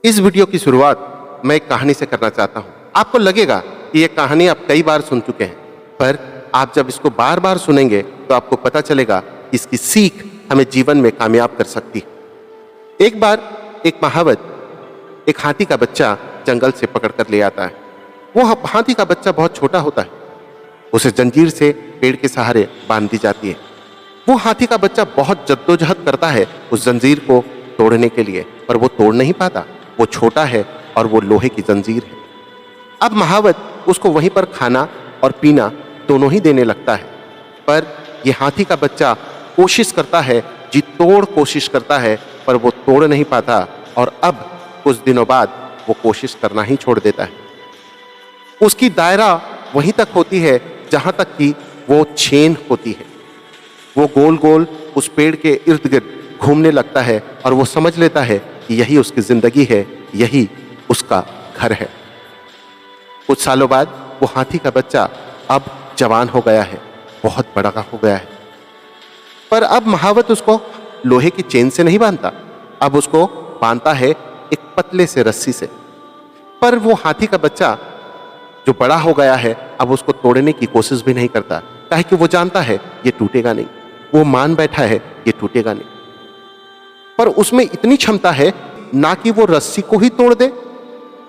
इस वीडियो की शुरुआत मैं एक कहानी से करना चाहता हूं। आपको लगेगा कि यह कहानी आप कई बार सुन चुके हैं, पर आप जब इसको बार बार सुनेंगे तो आपको पता चलेगा कि इसकी सीख हमें जीवन में कामयाब कर सकती है। एक बार एक महावत एक हाथी का बच्चा जंगल से पकड़ कर ले आता है। वो हाथी का बच्चा बहुत छोटा होता है। उसे जंजीर से पेड़ के सहारे बांध दी जाती है। वो हाथी का बच्चा बहुत जद्दोजहद करता है उस जंजीर को तोड़ने के लिए, पर वो तोड़ नहीं पाता। वो छोटा है और वो लोहे की जंजीर है। अब महावत उसको वहीं पर खाना और पीना दोनों ही देने लगता है, पर ये हाथी का बच्चा कोशिश करता है, जी तोड़ कोशिश करता है, पर वो तोड़ नहीं पाता। और अब कुछ दिनों बाद वो कोशिश करना ही छोड़ देता है। उसकी दायरा वहीं तक होती है जहां तक कि वो छेन होती है। वो गोल गोल उस पेड़ के इर्द गिर्द घूमने लगता है और वो समझ लेता है कि यही उसकी जिंदगी है, यही उसका घर है। कुछ सालों बाद वो हाथी का बच्चा अब जवान हो गया है, बहुत बड़ा हो गया है, पर अब महावत उसको लोहे की चेन से नहीं बांधता। अब उसको बांधता है एक पतले से रस्सी से। पर वो हाथी का बच्चा जो बड़ा हो गया है अब उसको तोड़ने की कोशिश भी नहीं करता, काहे कि वो जानता है ये टूटेगा नहीं। वो मान बैठा है ये टूटेगा नहीं। पर उसमें इतनी क्षमता है ना कि वो रस्सी को ही तोड़ दे,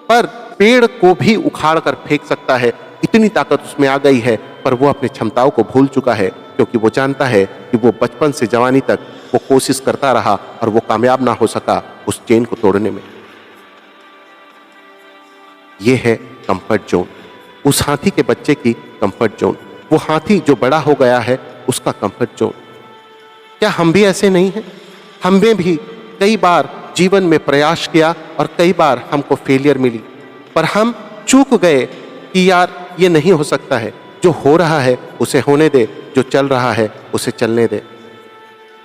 पर पेड़ को भी उखाड़ कर फेंक सकता है। इतनी ताकत उसमें आ गई है, पर वो अपनी क्षमताओं को भूल चुका है, क्योंकि वो जानता है कि वो बचपन से जवानी तक वो कोशिश करता रहा और वो कामयाब ना हो सका उस चेन को तोड़ने में। ये है कंफर्ट जोन, उस हाथी के बच्चे की कंफर्ट जोन। वो हाथी जो बड़ा हो गया है उसका कंफर्ट जोन। क्या हम भी ऐसे नहीं हैं? हमने भी कई बार जीवन में प्रयास किया और कई बार हमको फेलियर मिली, पर हम चूक गए कि यार ये नहीं हो सकता है। जो हो रहा है उसे होने दे, जो चल रहा है उसे चलने दे।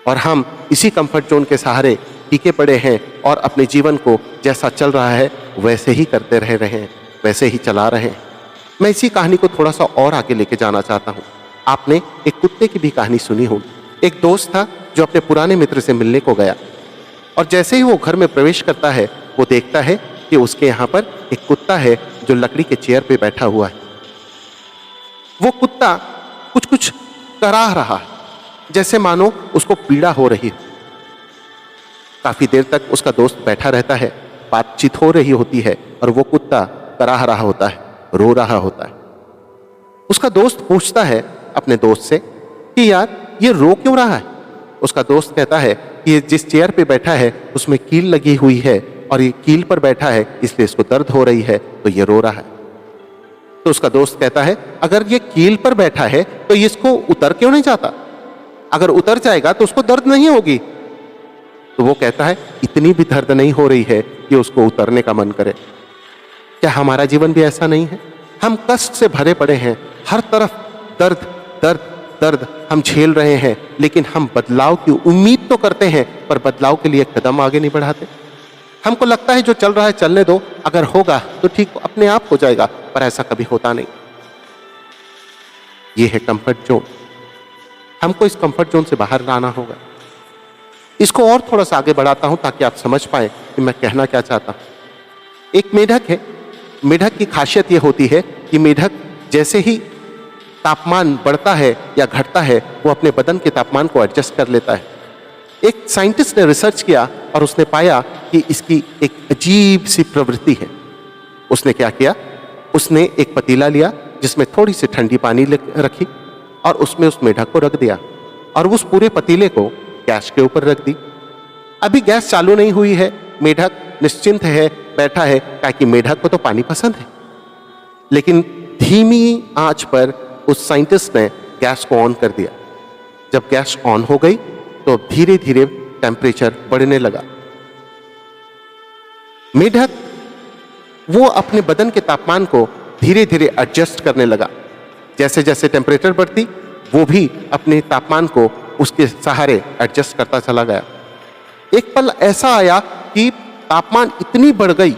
और हम इसी कंफर्ट जोन के सहारे टिके पड़े हैं और अपने जीवन को जैसा चल रहा है वैसे ही करते रह रहे हैं, वैसे ही चला रहे हैं। मैं इसी कहानी को थोड़ा सा और आगे लेके जाना चाहता हूँ। आपने एक कुत्ते की भी कहानी सुनी होगी। एक दोस्त था जो अपने पुराने मित्र से मिलने को गया, और जैसे ही वो घर में प्रवेश करता है वो देखता है कि उसके यहाँ पर एक कुत्ता है जो लकड़ी के चेयर पे बैठा हुआ है। वो कुत्ता कुछ कुछ कराह रहा है, जैसे मानो उसको पीड़ा हो रही हो। काफी देर तक उसका दोस्त बैठा रहता है, बातचीत हो रही होती है और वो कुत्ता कराह रहा होता है, रो रहा होता है। उसका दोस्त पूछता है अपने दोस्त से कि यार ये रो क्यों रहा है? उसका दोस्त कहता है कि ये जिस चेयर पे बैठा है उसमें कील लगी हुई है और ये कील पर बैठा है इसलिए इसको दर्द हो रही है, तो ये रो रहा है। तो उसका दोस्त कहता है अगर ये कील पर बैठा है तो इसको उतर क्यों नहीं जाता? अगर उतर जाएगा तो उसको दर्द नहीं होगी। तो वो कहता है इतनी भी दर्द नहीं हो रही है कि उसको उतरने का मन करे। क्या हमारा जीवन भी ऐसा नहीं है? हम कष्ट से भरे पड़े हैं, हर तरफ दर्द दर्द दर्द हम झेल रहे हैं, लेकिन हम बदलाव की उम्मीद तो करते हैं पर बदलाव के लिए कदम आगे नहीं बढ़ाते। हमको लगता है जो चल रहा है चलने दो, अगर होगा तो ठीक अपने आप हो जाएगा, पर ऐसा कभी होता नहीं। ये है कंफर्ट जोन। हमको इस कंफर्ट जोन से बाहर लाना होगा। इसको और थोड़ा सा आगे बढ़ाता हूं ताकि आप समझ पाए कि मैं कहना क्या चाहता हूं। एक मेढक है। मेढक की खासियत यह होती है कि मेढक जैसे ही तापमान बढ़ता है या घटता है वो अपने बदन के तापमान को एडजस्ट कर लेता है। एक साइंटिस्ट ने रिसर्च किया और उसने पाया कि इसकी एक अजीब सी प्रवृत्ति है। उसने क्या किया, उसने एक पतीला लिया जिसमें थोड़ी सी ठंडी पानी रखी और उसमें उस मेढक को रख दिया और उस पूरे पतीले को गैस के ऊपर रख दी। अभी गैस चालू नहीं हुई है, मेढक निश्चिंत है, बैठा है, ताकि मेढक को तो पानी पसंद है। लेकिन धीमी आंच पर उस साइंटिस्ट ने गैस को ऑन कर दिया। जब गैस ऑन हो गई तो धीरे धीरे टेम्परेचर बढ़ने लगा। मेढक वो अपने बदन के तापमान को धीरे धीरे एडजस्ट करने लगा। जैसे जैसे टेम्परेचर बढ़ती वो भी अपने तापमान को उसके सहारे एडजस्ट करता चला गया। एक पल ऐसा आया कि तापमान इतनी बढ़ गई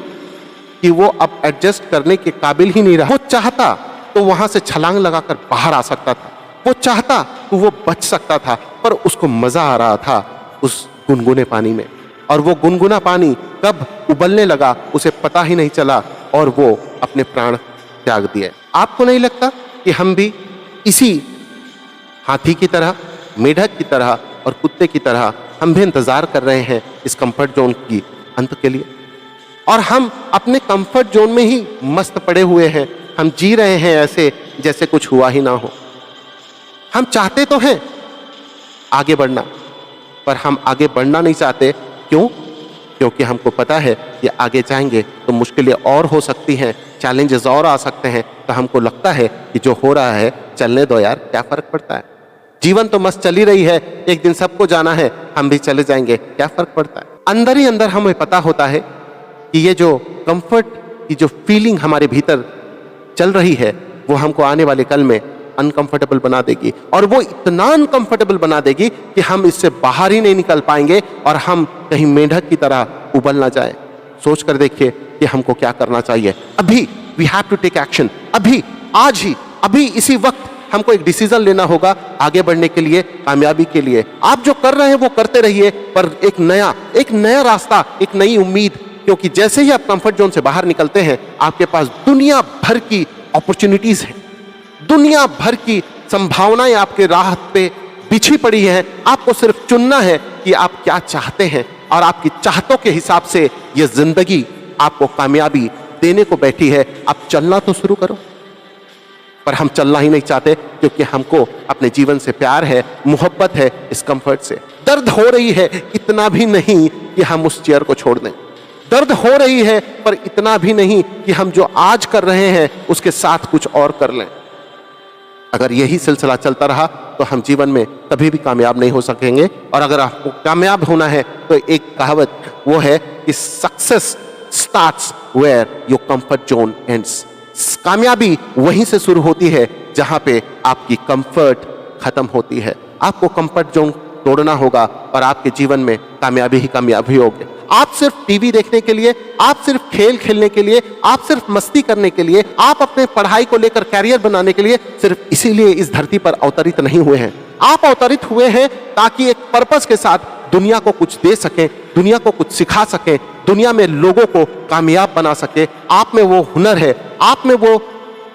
कि वो अब एडजस्ट करने के काबिल ही नहीं रहा। वो चाहता तो वहां से छलांग लगाकर बाहर आ सकता था, वो चाहता तो वो बच सकता था, पर उसको मजा आ रहा था उस गुनगुने पानी में। और वो गुनगुना पानी कब उबलने लगा उसे पता ही नहीं चला और वो अपने प्राण त्याग दिए। आपको नहीं लगता कि हम भी इसी हाथी की तरह, मेढक की तरह और कुत्ते की तरह हम भी इंतजार कर रहे हैं इस कंफर्ट जोन की अंत के लिए, और हम अपने कंफर्ट जोन में ही मस्त पड़े हुए हैं। हम जी रहे हैं ऐसे जैसे कुछ हुआ ही ना हो। हम चाहते तो हैं आगे बढ़ना, पर हम आगे बढ़ना नहीं चाहते। क्यों? क्योंकि हमको पता है कि आगे जाएंगे तो मुश्किलें और हो सकती हैं, चैलेंजेस और आ सकते हैं। तो हमको लगता है कि जो हो रहा है चलने दो यार, क्या फर्क पड़ता है, जीवन तो मस्त चली रही है, एक दिन सबको जाना है, हम भी चले जाएंगे, क्या फर्क पड़ता है। अंदर ही अंदर हमें पता होता है कि ये जो कंफर्ट की जो फीलिंग हमारे भीतर चल रही है वो हमको आने वाले कल में अनकंफर्टेबल बना देगी, और वो इतना अनकंफर्टेबल बना देगी कि हम इससे बाहर ही नहीं निकल पाएंगे और हम कहीं मेंढक की तरह उबल ना जाए। सोच कर देखिए कि हमको क्या करना चाहिए। अभी we have to take action. अभी, आज ही, अभी इसी वक्त हमको एक डिसीजन लेना होगा आगे बढ़ने के लिए, कामयाबी के लिए। आप जो कर रहे हैं वो करते रहिए, पर एक नया रास्ता, एक नई उम्मीद, क्योंकि जैसे ही आप कंफर्ट जोन से बाहर निकलते हैं आपके पास दुनिया भर की अपॉर्चुनिटीज हैं, दुनिया भर की संभावनाएं आपके राह पे बिछी पड़ी हैं। आपको सिर्फ चुनना है कि आप क्या चाहते हैं, और आपकी चाहतों के हिसाब से ये जिंदगी आपको कामयाबी देने को बैठी है। आप चलना तो शुरू करो। पर हम चलना ही नहीं चाहते, क्योंकि हमको अपने जीवन से प्यार है, मोहब्बत है, इस कंफर्ट से। दर्द हो रही है, इतना भी नहीं कि हम उस चेयर को छोड़ दें। दर्द हो रही है, पर इतना भी नहीं कि हम जो आज कर रहे हैं उसके साथ कुछ और कर लें। अगर यही सिलसिला चलता रहा तो हम जीवन में कभी भी कामयाब नहीं हो सकेंगे। और अगर आपको कामयाब होना है तो एक कहावत वो है कि success starts where your comfort zone ends. कामयाबी वहीं से शुरू होती है जहां पे आपकी कंफर्ट खत्म होती है। आपको कंफर्ट जोन तोड़ना होगा और आपके जीवन में कामयाबी ही कामयाबी होगी। आप सिर्फ टीवी देखने के लिए, आप सिर्फ खेल खेलने के लिए, आप सिर्फ मस्ती करने के लिए, आप अपने पढ़ाई को लेकर कैरियर बनाने के लिए सिर्फ इसीलिए इस धरती पर अवतरित नहीं हुए हैं। आप अवतरित हुए हैं ताकि एक पर्पस के साथ दुनिया को कुछ दे सकें, दुनिया को कुछ सिखा सकें, दुनिया में लोगों को कामयाब बना सके। आप में वो हुनर है, आप में वो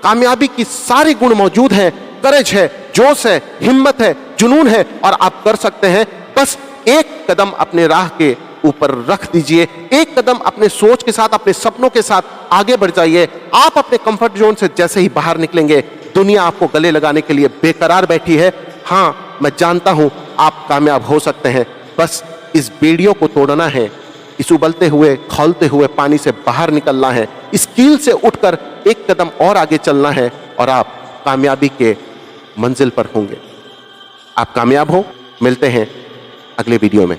कामयाबी की सारे गुण मौजूद हैं। करेज है, जोश है, हिम्मत है, जुनून है, और आप कर सकते हैं। बस एक कदम अपने राह के ऊपर रख दीजिए, एक कदम अपने सोच के साथ, अपने सपनों के साथ आगे बढ़ जाइए। आप अपने कंफर्ट जोन से जैसे ही बाहर निकलेंगे, दुनिया आपको गले लगाने के लिए बेकरार बैठी है। हाँ, मैं जानता हूं आप कामयाब हो सकते हैं। बस इस बेड़ियों को तोड़ना है, इस उबलते हुए खौलते हुए पानी से बाहर निकलना है, इस कील से उठकर एक कदम और आगे चलना है, और आप कामयाबी के मंजिल पर होंगे। आप कामयाब हो। मिलते हैं अगले वीडियो में।